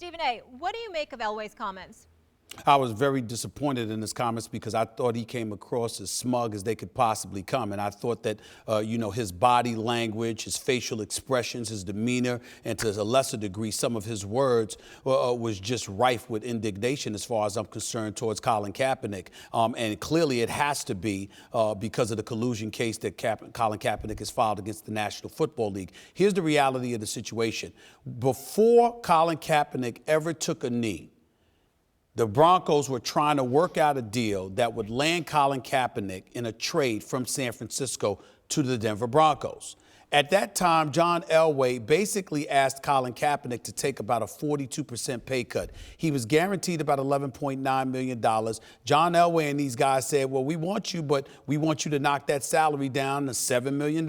Stephen A., what do you make of Elway's comments? I was very disappointed in his comments because I thought he came across as smug as they could possibly come. And I thought that, his body language, his facial expressions, his demeanor, and to a lesser degree, some of his words was just rife with indignation as far as I'm concerned towards Colin Kaepernick. And clearly it has to be because of the collusion case that Colin Kaepernick has filed against the National Football League. Here's the reality of the situation. Before Colin Kaepernick ever took a knee, the Broncos were trying to work out a deal that would land Colin Kaepernick in a trade from San Francisco to the Denver Broncos. At that time, John Elway basically asked Colin Kaepernick to take about a 42% pay cut. He was guaranteed about $11.9 million. John Elway and these guys said, well, we want you, but we want you to knock that salary down to $7 million.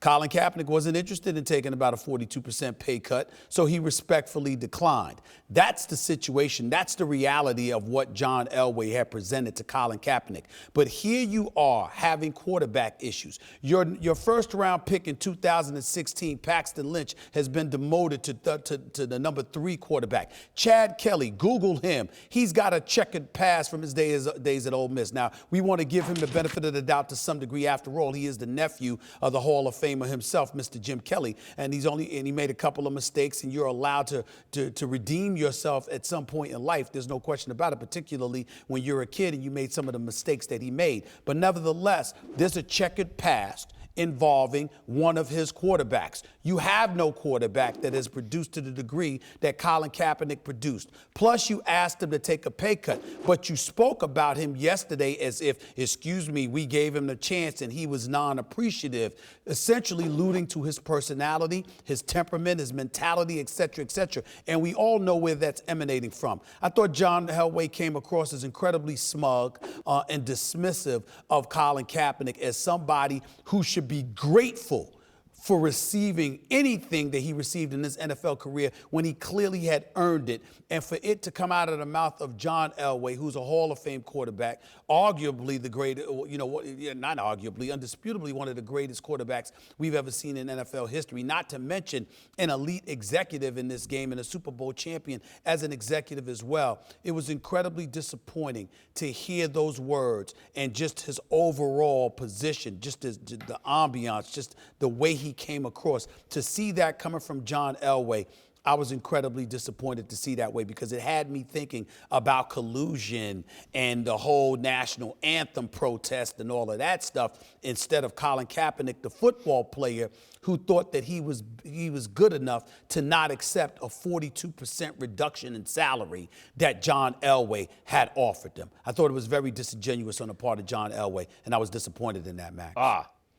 Colin Kaepernick wasn't interested in taking about a 42% pay cut, so he respectfully declined. That's the situation. That's the reality of what John Elway had presented to Colin Kaepernick. But here you are having quarterback issues. Your first round pick in 2016, Paxton Lynch, has been demoted to the number 3 quarterback. Chad Kelly, Google him. He's got a checkered past from his days at Ole Miss. Now, we want to give him the benefit of the doubt to some degree. After all, he is the nephew of the Hall of Famer himself, Mr. Jim Kelly, and he made a couple of mistakes, and you're allowed to redeem yourself at some point in life. There's no question about it, particularly when you're a kid and you made some of the mistakes that he made. But nevertheless, there's a checkered past involving one of his quarterbacks. You have no quarterback that has produced to the degree that Colin Kaepernick produced. Plus, you asked him to take a pay cut, but you spoke about him yesterday as if, excuse me, we gave him the chance and he was non-appreciative, essentially alluding to his personality, his temperament, his mentality, et cetera, et cetera. And we all know where that's emanating from. I thought John Elway came across as incredibly smug and dismissive of Colin Kaepernick as somebody who should be grateful for receiving anything that he received in his NFL career when he clearly had earned it. And for it to come out of the mouth of John Elway, who's a Hall of Fame quarterback, arguably the greatest, not arguably, undisputably one of the greatest quarterbacks we've ever seen in NFL history, not to mention an elite executive in this game and a Super Bowl champion as an executive as well. It was incredibly disappointing to hear those words and just his overall position, just the ambiance, just the way he came across. To see that coming from John Elway, I was incredibly disappointed to see that way because it had me thinking about collusion and the whole national anthem protest and all of that stuff instead of Colin Kaepernick, the football player who thought that he was good enough to not accept a 42% reduction in salary that John Elway had offered them. I thought it was very disingenuous on the part of John Elway, and I was disappointed in that, Max.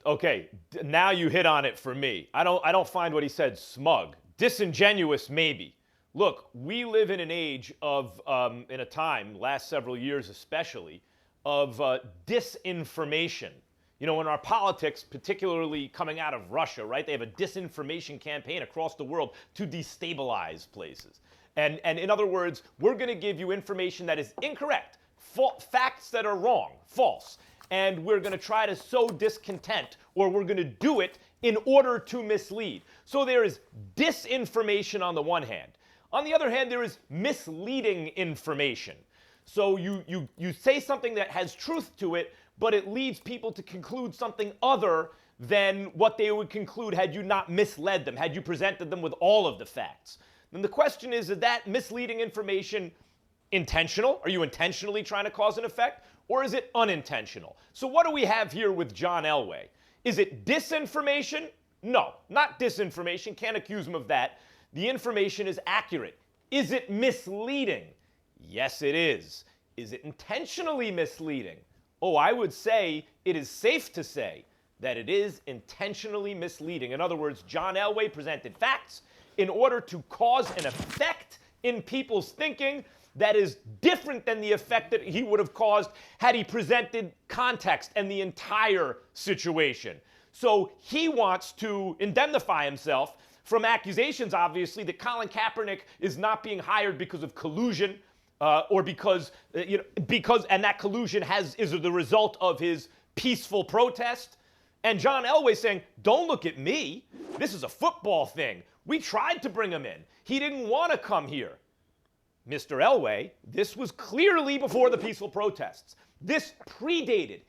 Okay, now you hit on it for me. I don't find what he said smug. Disingenuous, maybe. Look, we live in an age of, in a time, last several years especially, of disinformation. You know, in our politics, particularly coming out of Russia, right? They have a disinformation campaign across the world to destabilize places. And in other words, we're going to give you information that is incorrect, facts that are wrong, false. And we're going to try to sow discontent, or we're going to do it in order to mislead. So there is disinformation on the one hand. On the other hand, there is misleading information. So you say something that has truth to it, but it leads people to conclude something other than what they would conclude had you not misled them, had you presented them with all of the facts. Then the question is that misleading information intentional? Are you intentionally trying to cause an effect? Or is it unintentional? So what do we have here with John Elway? Is it disinformation? No, not disinformation. Can't accuse him of that. The information is accurate. Is it misleading? Yes, it is. Is it intentionally misleading? Oh, I would say it is safe to say that it is intentionally misleading. In other words, John Elway presented facts in order to cause an effect in people's thinking that is different than the effect that he would have caused had he presented context and the entire situation. So he wants to indemnify himself from accusations, obviously, that Colin Kaepernick is not being hired because of collusion or because that collusion is the result of his peaceful protest. And John Elway saying, don't look at me. This is a football thing. We tried to bring him in. He didn't want to come here. Mr. Elway, this was clearly before the peaceful protests. This predated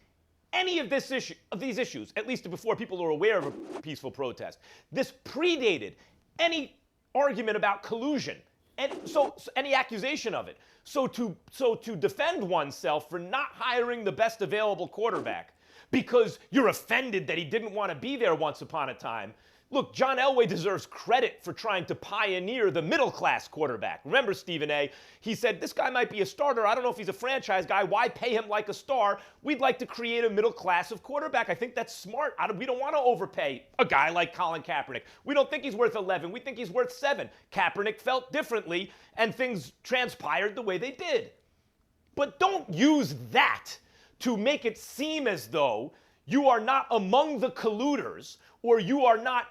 any of these issues, at least before people were aware of a peaceful protest. This predated any argument about collusion, and so any accusation of it. So to defend oneself for not hiring the best available quarterback because you're offended that he didn't want to be there once upon a time. Look, John Elway deserves credit for trying to pioneer the middle-class quarterback. Remember, Stephen A., he said, this guy might be a starter. I don't know if he's a franchise guy. Why pay him like a star? We'd like to create a middle class of quarterback. I think that's smart. We don't want to overpay a guy like Colin Kaepernick. We don't think he's worth 11. We think he's worth 7. Kaepernick felt differently, and things transpired the way they did. But don't use that to make it seem as though you are not among the colluders, or you are not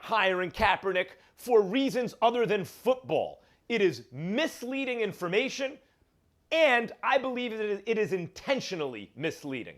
hiring Kaepernick for reasons other than football. It is misleading information, and I believe that it is intentionally misleading.